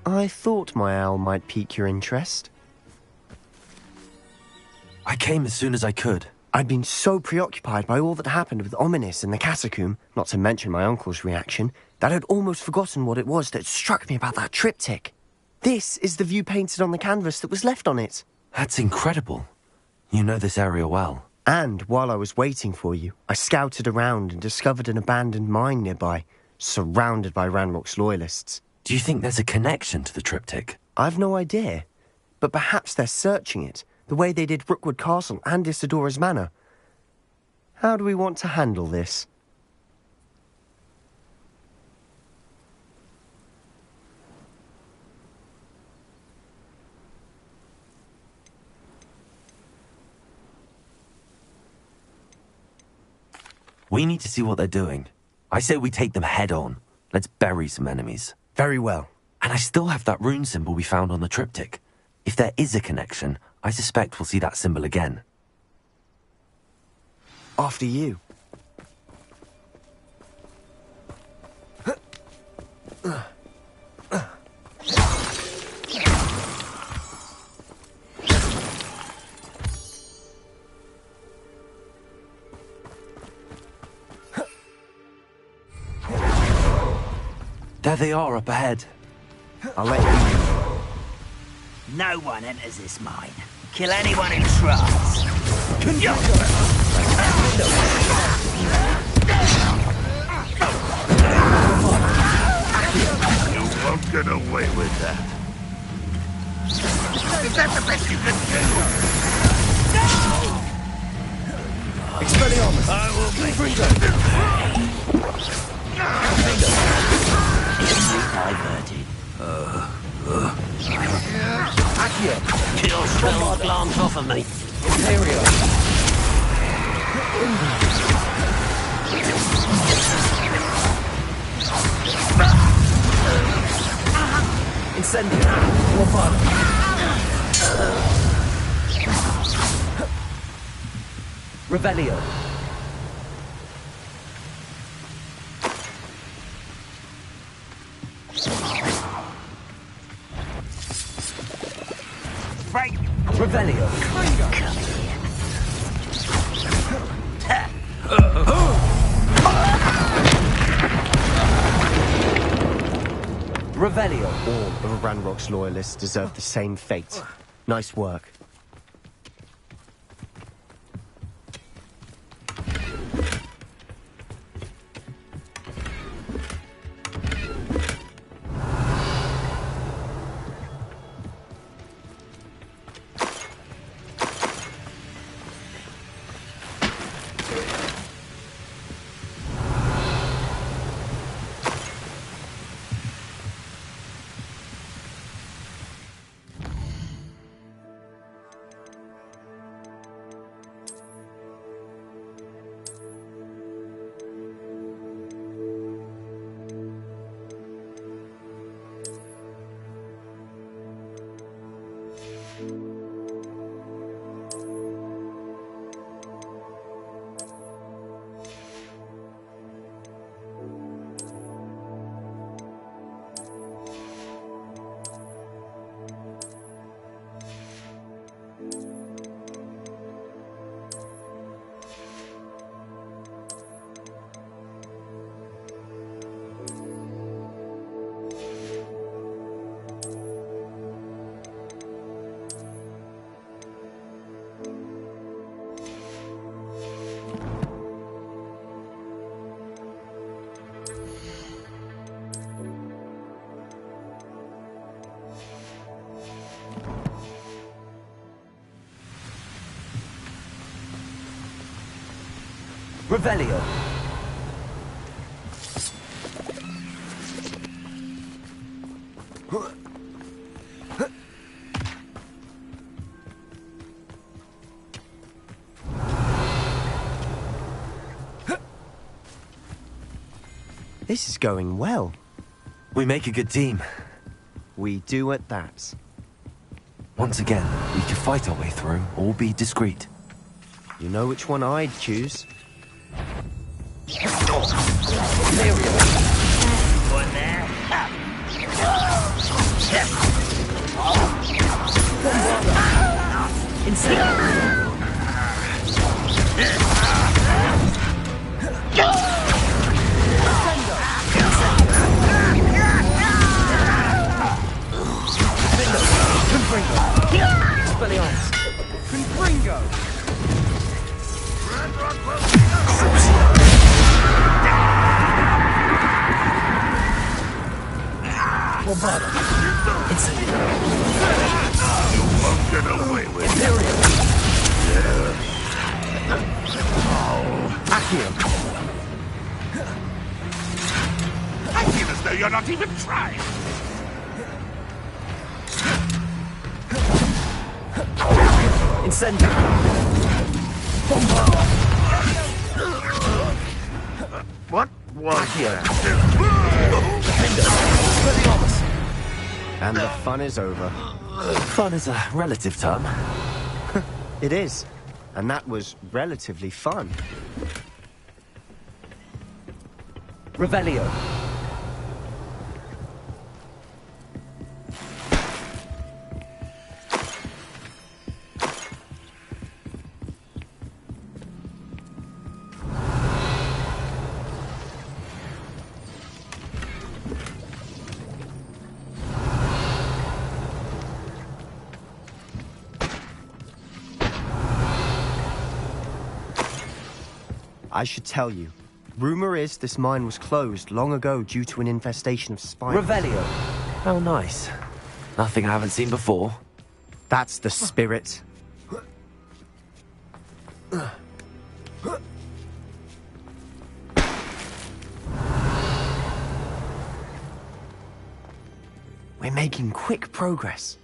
I thought my owl might pique your interest. I came as soon as I could. I'd been so preoccupied by all that happened with Ominis in the catacomb, not to mention my uncle's reaction, that I'd almost forgotten what it was that struck me about that triptych. This is the view painted on the canvas that was left on it. That's incredible. You know this area well. And while I was waiting for you, I scouted around and discovered an abandoned mine nearby, surrounded by Ranrock's loyalists. Do you think there's a connection to the triptych? I've no idea, but perhaps they're searching it, the way they did Rookwood Castle and Isidora's Manor. How do we want to handle this? We need to see what they're doing. I say we take them head on. Let's bury some enemies. Very well. And I still have that rune symbol we found on the triptych. If there is a connection, I suspect we'll see that symbol again. After you. There they are up ahead. I'll let you. No one enters this mine. Kill anyone who tries. You won't get away with that. Is that the best you can do? Expelliarmus! I will make it. Diverted. Accio! Kill spell glance off of me. Imperio! Incendio! Warfare! Revelio! Break. Revelio! Revelio! All of Ranrock's loyalists deserve the same fate. Nice work. Revelio. This is going well. We make a good team. We do at that. Once again, we could fight our way through, or be discreet. You know which one I'd choose. One there. Won't get away with it. Accio. I feel as though you're not even trying. Incendio. What was that? And the fun is over. Fun is a relative term. It is. And that was relatively fun. Revelio. I should tell you. Rumor is this mine was closed long ago due to an infestation of spiders. Revelio. How nice. Nothing I haven't seen before. That's the spirit. We're making quick progress.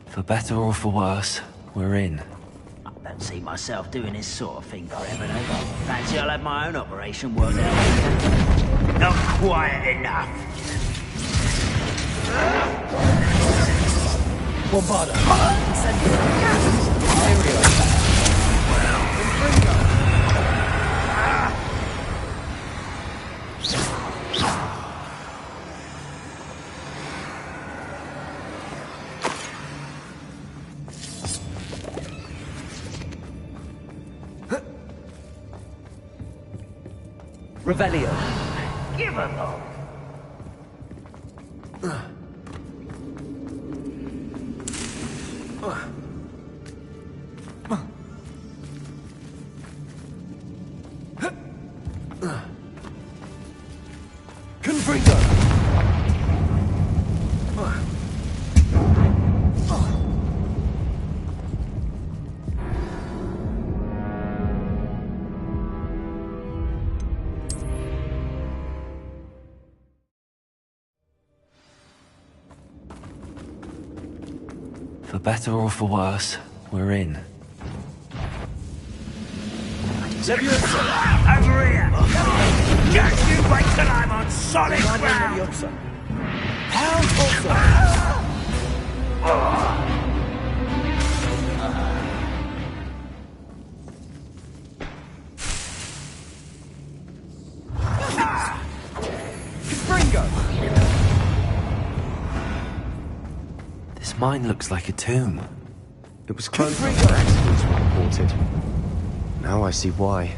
For better or for worse, we're in. I don't see myself doing this sort of thing forever, though. Fancy I'll have my own operation worked out. Not quiet enough. Bombarda. Revelio. Give 'em all. Confringo. For better or for worse, we're in. Over here! Just you wait till I'm on solid ground! This Mine looks like a tomb. It was closed after accidents were reported. Now I see why.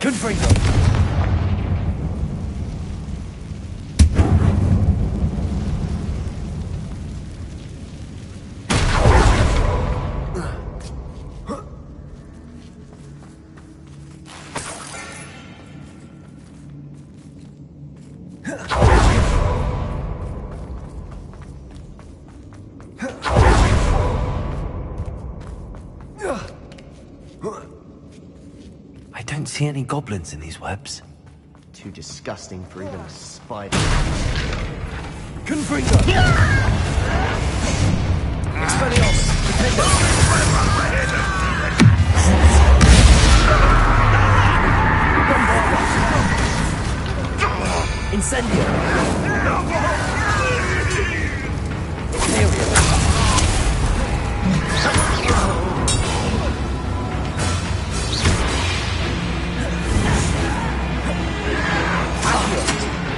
Confringo! I don't see any goblins in these webs. Too disgusting for even a spider. Confringo! Expelliarmus! Defender! Incendio! Imperium!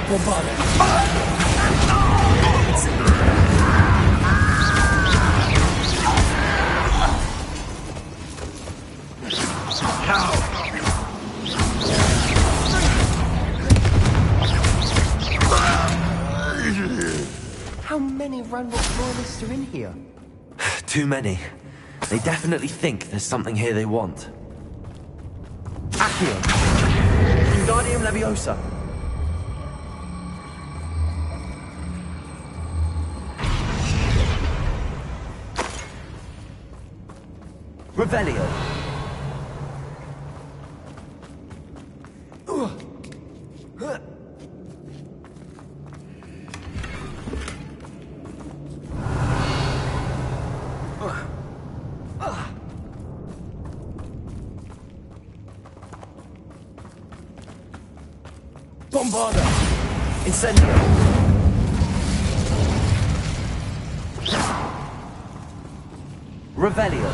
Bombarda! How many Ranrock loyalists are in here? Too many. They definitely think there's something here they want. Accio! Wingardium Leviosa! Revelio! Bombarda! Incendio! Revelio!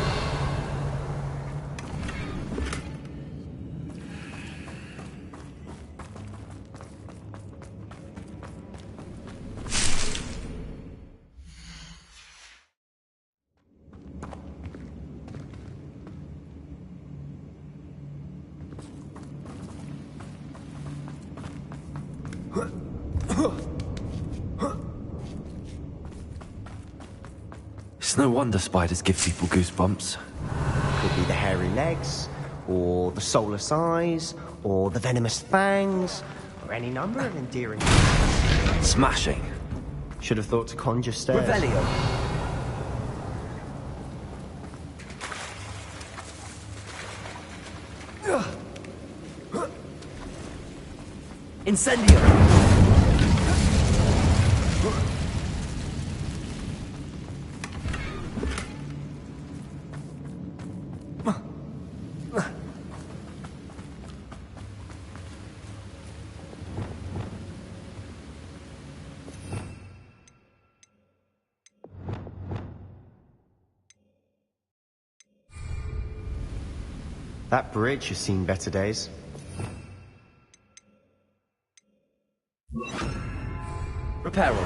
It's no wonder spiders give people goosebumps. Could be the hairy legs, or the soulless eyes, or the venomous fangs, or any number of endearing. Smashing. Should have thought to conjure stairs. Revelio! Incendio! That bridge has seen better days. Reparo!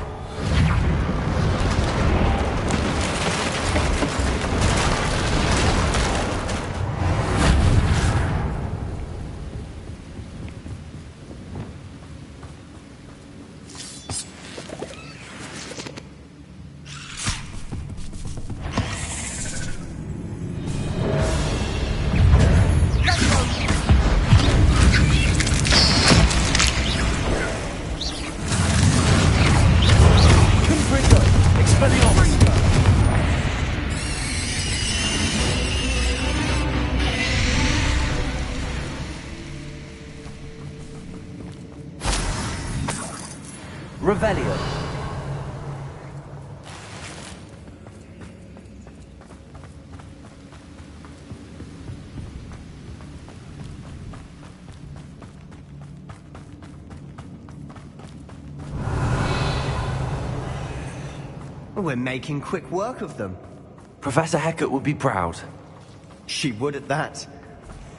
We're making quick work of them. Professor Hecat would be proud. She would at that.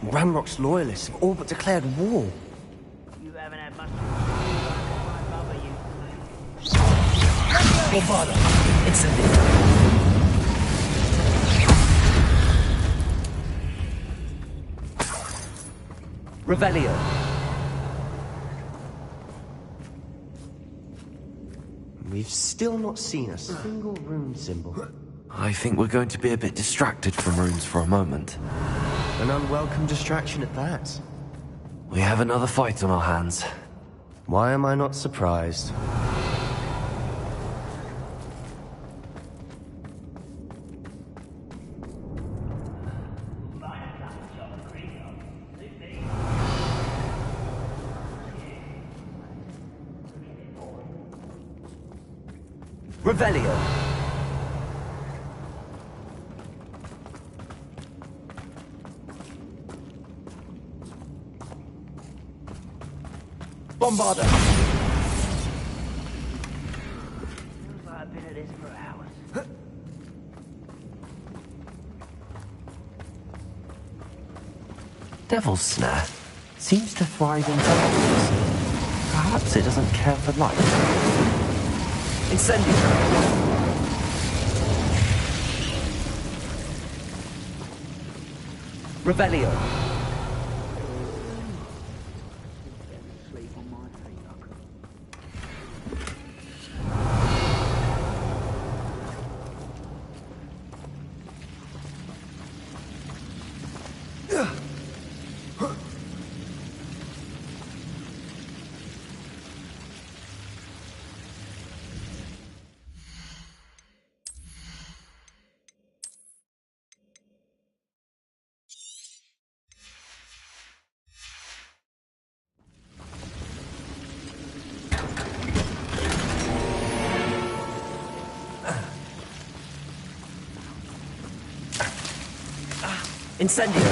Ranrock's loyalists have all but declared war. You haven't had much bother you. Bombarda. Incendio. Revelio. We've still not seen a single rune symbol. I think we're going to be a bit distracted from runes for a moment. An unwelcome distraction at that. We have another fight on our hands. Why am I not surprised? Revelio. Bombarda. Feels like I've been at this for hours. Devil's Snare seems to thrive in darkness. Perhaps it doesn't care for light. Incendio. Revelio. Sleep on my feet, I could. Incendio.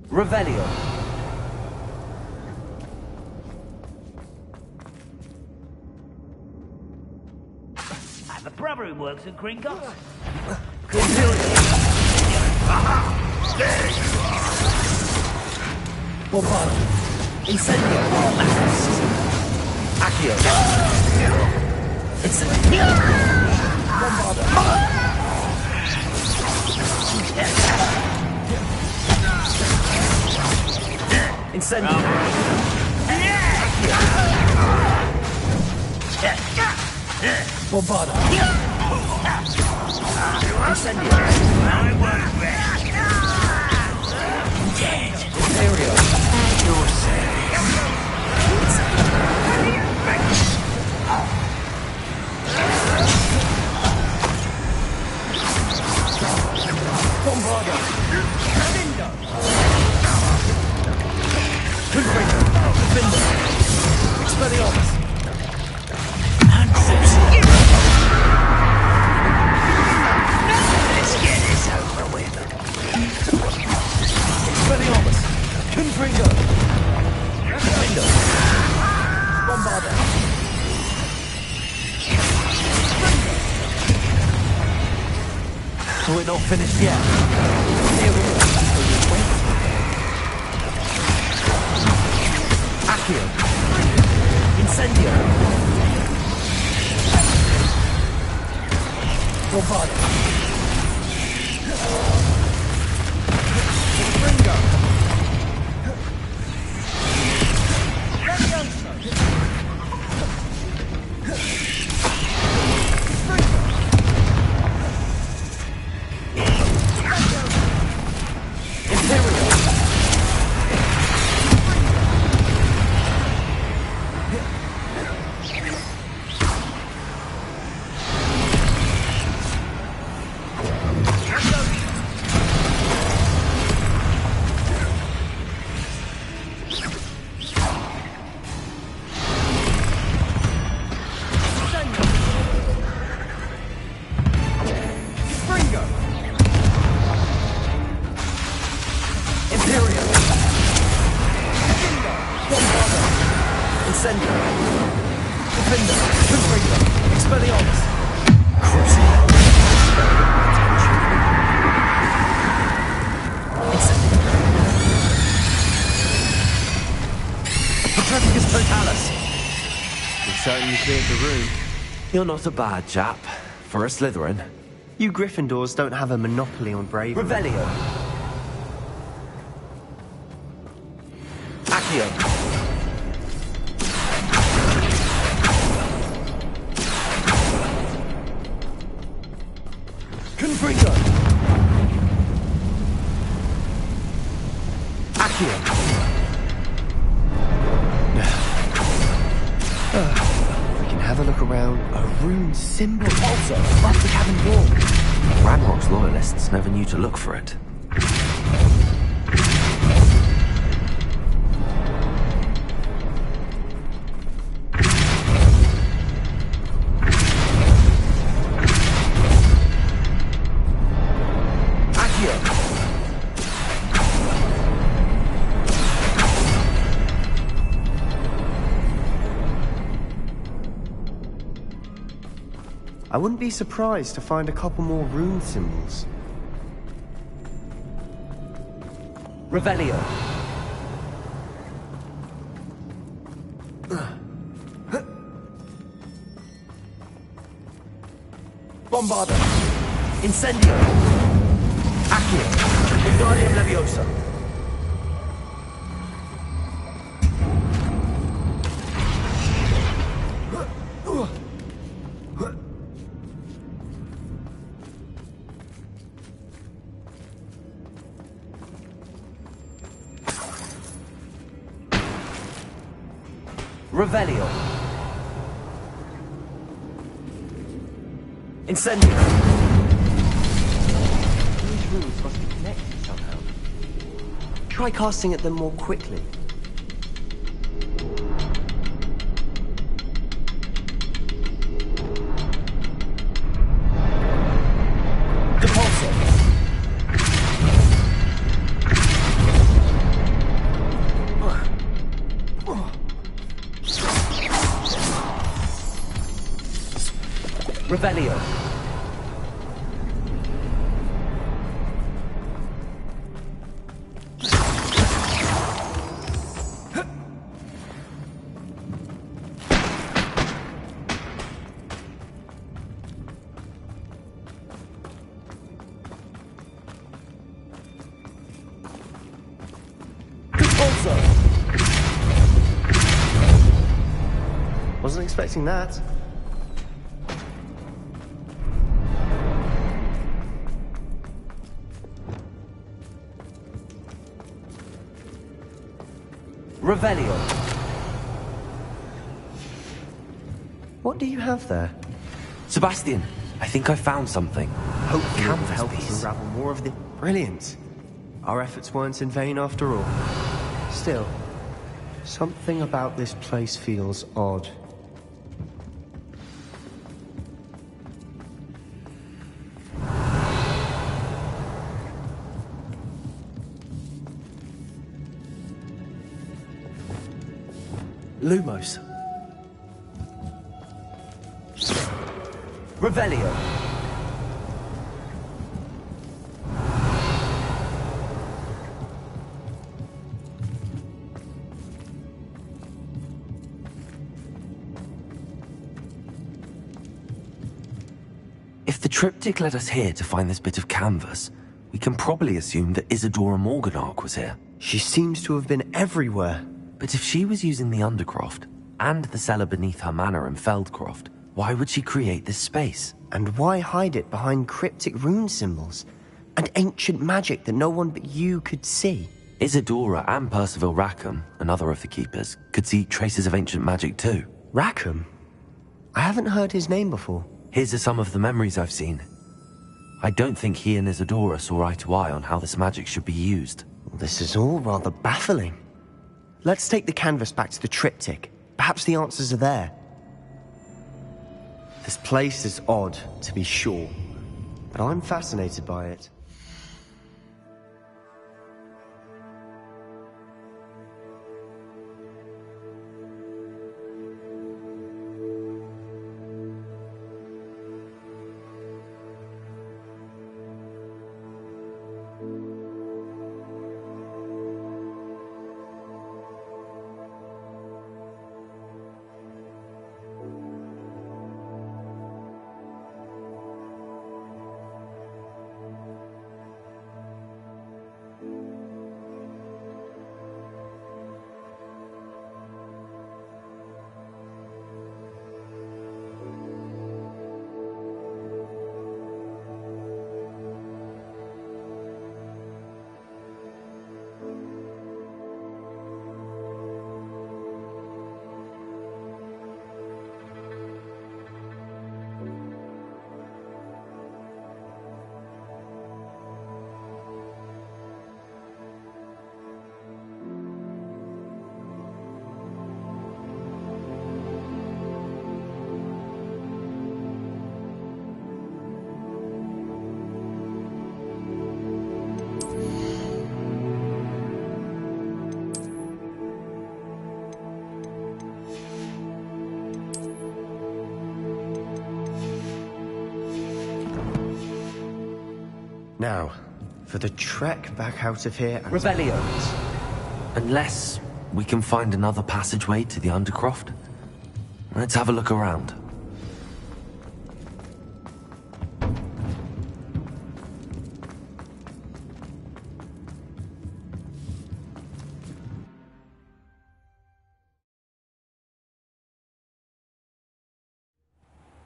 Revelio. The brother who works at Gringotts. Bombarda. Incendio. Accio. Incendio. Bombarda. Incendio. Bombarda. Incendio. Imperio. Bombarda. Confringo. Defender. Expelliarmus. Let's get this over with. Expelliarmus. Confringo. Defender. Bombarda. So we're not finished yet. Accio. Incendio. Bombarda. Ringo. Imperial. Incendio. Defender. Confringo. Expelliarmus. Crucible. Incendio. Petrificus Totalis. We certainly cleared the room. You're not a bad chap. For a Slytherin. You Gryffindors don't have a monopoly on bravery. Revelio. Accio. Confringo. Accio. We can have a look around. A rune symbol. Also, above the cabin wall. Ranrock's loyalists never knew to look for it. I wouldn't be surprised to find a couple more rune symbols. Revelio. Bombarda. Incendio. Accio. Wingardium Leviosa. Revelio. Incendio. These runes must be connected somehow. Try casting at them more quickly. Depulso. Revelio. Depulso. Wasn't expecting that. Revelio. What do you have there? Sebastian, I think I found something. Hopefully it will Canvas help us piece. unravel more of the... Brilliant. Our efforts weren't in vain after all. Still, something about this place feels odd. Lumos. Revelio. If the triptych led us here to find this bit of canvas, we can probably assume that Isadora Morganach was here. She seems to have been everywhere. But if she was using the Undercroft, and the cellar beneath her manor in Feldcroft, why would she create this space? And why hide it behind cryptic rune symbols? And ancient magic that no one but you could see? Isadora and Percival Rackham, another of the Keepers, could see traces of ancient magic too. Rackham? I haven't heard his name before. His are some of the memories I've seen. I don't think he and Isadora saw eye to eye on how this magic should be used. This is all rather baffling. Let's take the canvas back to the triptych. Perhaps the answers are there. This place is odd, to be sure, but I'm fascinated by it. Now, for the trek back out of here... Revelio. Unless we can find another passageway to the Undercroft. Let's have a look around.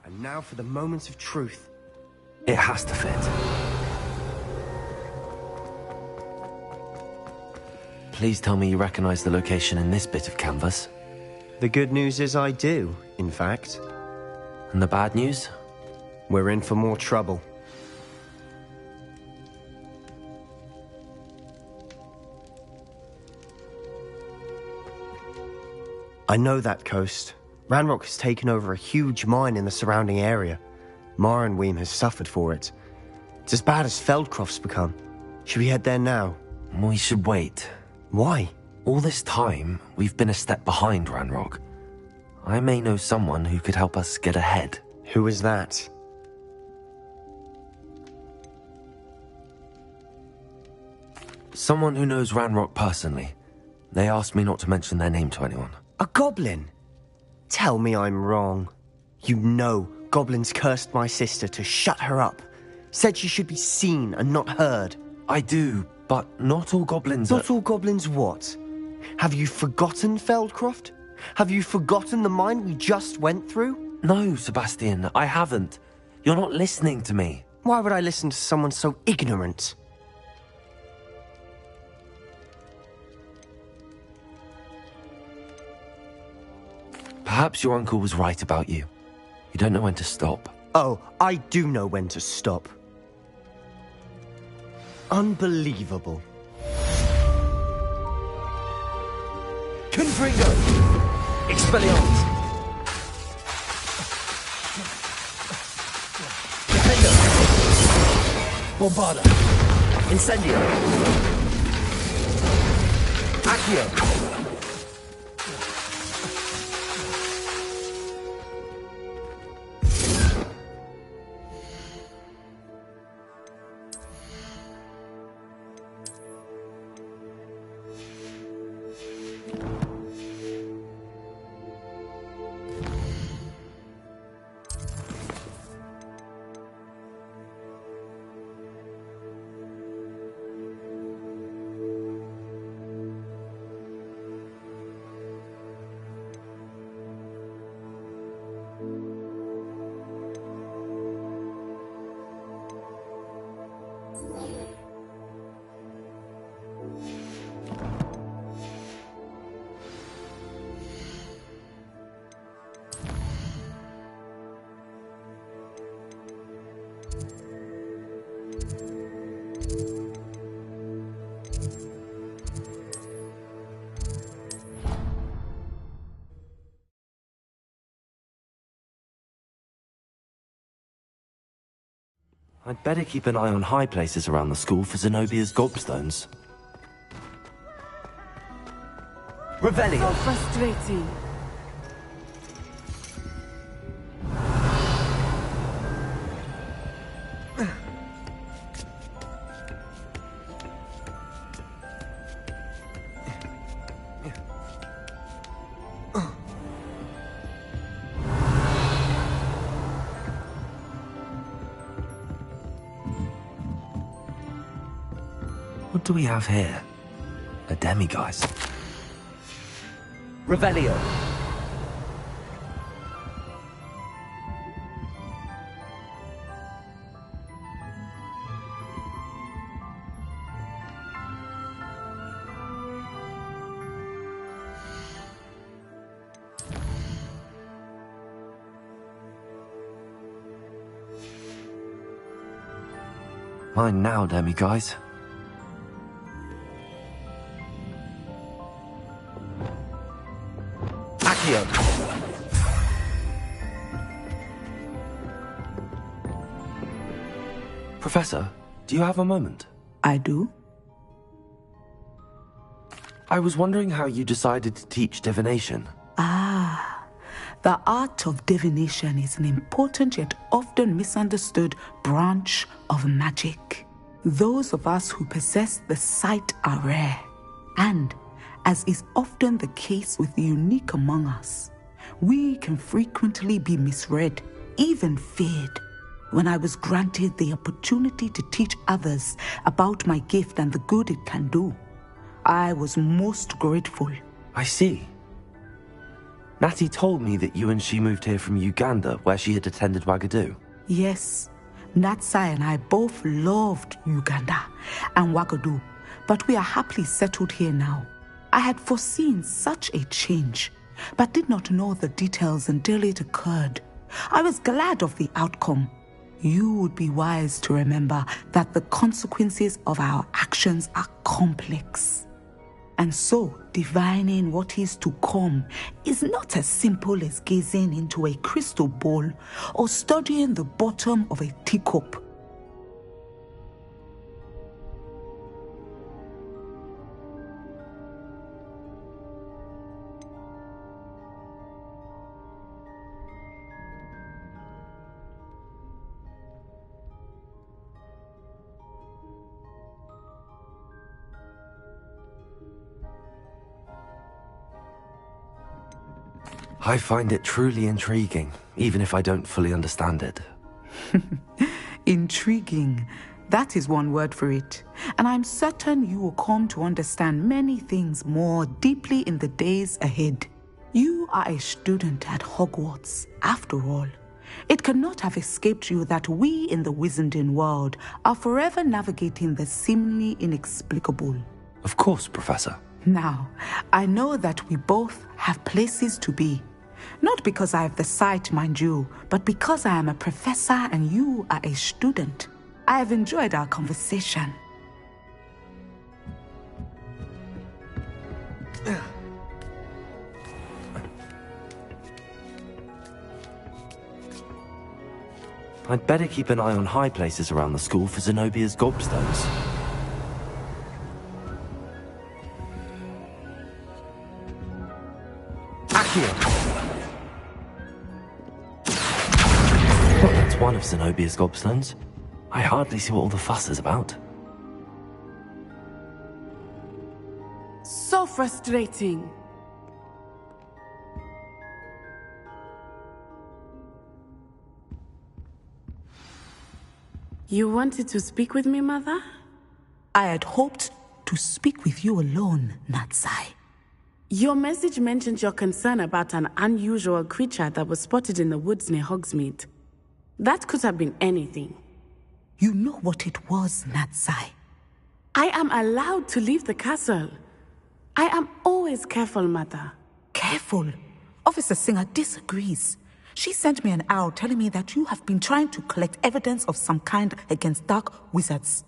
And now for the moments of truth. It has to fit. Please tell me you recognize the location in this bit of canvas. The good news is I do, in fact. And the bad news? We're in for more trouble. I know that coast. Ranrock has taken over a huge mine in the surrounding area. Marenweem has suffered for it. It's as bad as Feldcroft's become. Should we head there now? We should wait. Why? All this time, we've been a step behind Ranrock. I may know someone who could help us get ahead. Who is that? Someone who knows Ranrock personally. They asked me not to mention their name to anyone. A goblin? Tell me I'm wrong. You know goblins cursed my sister to shut her up. Said she should be seen and not heard. I do, but not all goblins Not all goblins what? Have you forgotten Feldcroft? Have you forgotten the mine we just went through? No, Sebastian, I haven't. You're not listening to me. Why would I listen to someone so ignorant? Perhaps your uncle was right about you. You don't know when to stop. Oh, I do know when to stop. Unbelievable. Confringo. Expelliarmus. Defender. Bombarda. Incendio. Accio. I'd better keep an eye on high places around the school for Zenobia's gobstones. Revelio. So frustrating. What do we have here? A demiguise. Revelio. Mine now, demiguise. Accio. Professor, do you have a moment? I do? I was wondering how you decided to teach divination. The art of divination is an important yet often misunderstood branch of magic. Those of us who possess the sight are rare, and, as is often the case with the unique among us, we can frequently be misread, even feared. When I was granted the opportunity to teach others about my gift and the good it can do, I was most grateful. I see. Natty told me that you and she moved here from Uganda, where she had attended Wagadu. Yes, Natsai and I both loved Uganda and Wagadu, but we are happily settled here now. I had foreseen such a change, but did not know the details until it occurred. I was glad of the outcome. You would be wise to remember that the consequences of our actions are complex. And so, divining what is to come is not as simple as gazing into a crystal ball or studying the bottom of a teacup. I find it truly intriguing, even if I don't fully understand it. Intriguing. That is one word for it. And I'm certain you will come to understand many things more deeply in the days ahead. You are a student at Hogwarts, after all. It cannot have escaped you that we in the Wizarding world are forever navigating the seemingly inexplicable. Of course, Professor. Now, I know that we both have places to be. Not because I have the sight, mind you, but because I am a professor and you are a student. I have enjoyed our conversation. I'd better keep an eye on high places around the school for Zenobia's gobstones. That's one of Zenobia's gobstones. I hardly see what all the fuss is about. So frustrating. You wanted to speak with me, Mother? I had hoped to speak with you alone, Natsai. Your message mentioned your concern about an unusual creature that was spotted in the woods near Hogsmeade. That could have been anything. You know what it was, Natsai. I am allowed to leave the castle. I am always careful, Mother. Careful? Officer Singer disagrees. She sent me an owl telling me that you have been trying to collect evidence of some kind against dark wizards.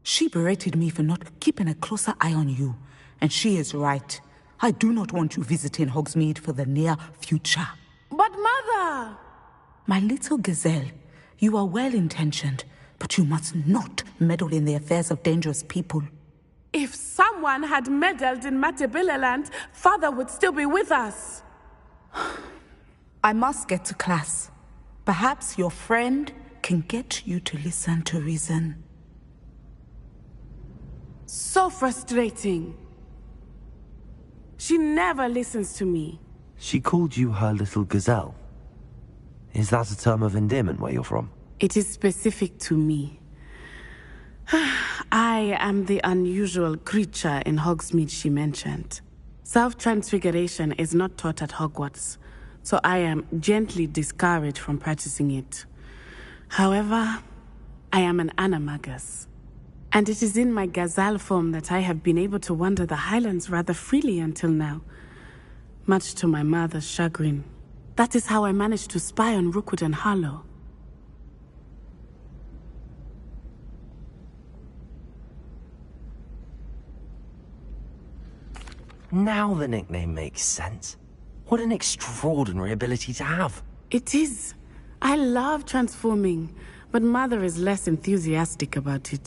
She berated me for not keeping a closer eye on you, and she is right. I do not want you visiting Hogsmeade for the near future. But Mother! My little gazelle, you are well-intentioned, but you must not meddle in the affairs of dangerous people. If someone had meddled in Matabeleland, Father would still be with us. I must get to class. Perhaps your friend can get you to listen to reason. So frustrating. She never listens to me. She called you her little gazelle. Is that a term of endearment where you're from? It is specific to me. I am the unusual creature in Hogsmeade she mentioned. Self-transfiguration is not taught at Hogwarts, so I am gently discouraged from practicing it. However, I am an animagus, and it is in my gazelle form that I have been able to wander the highlands rather freely until now, much to my mother's chagrin. That is how I managed to spy on Rookwood and Harlow. Now the nickname makes sense. What an extraordinary ability to have. It is. I love transforming, but Mother is less enthusiastic about it.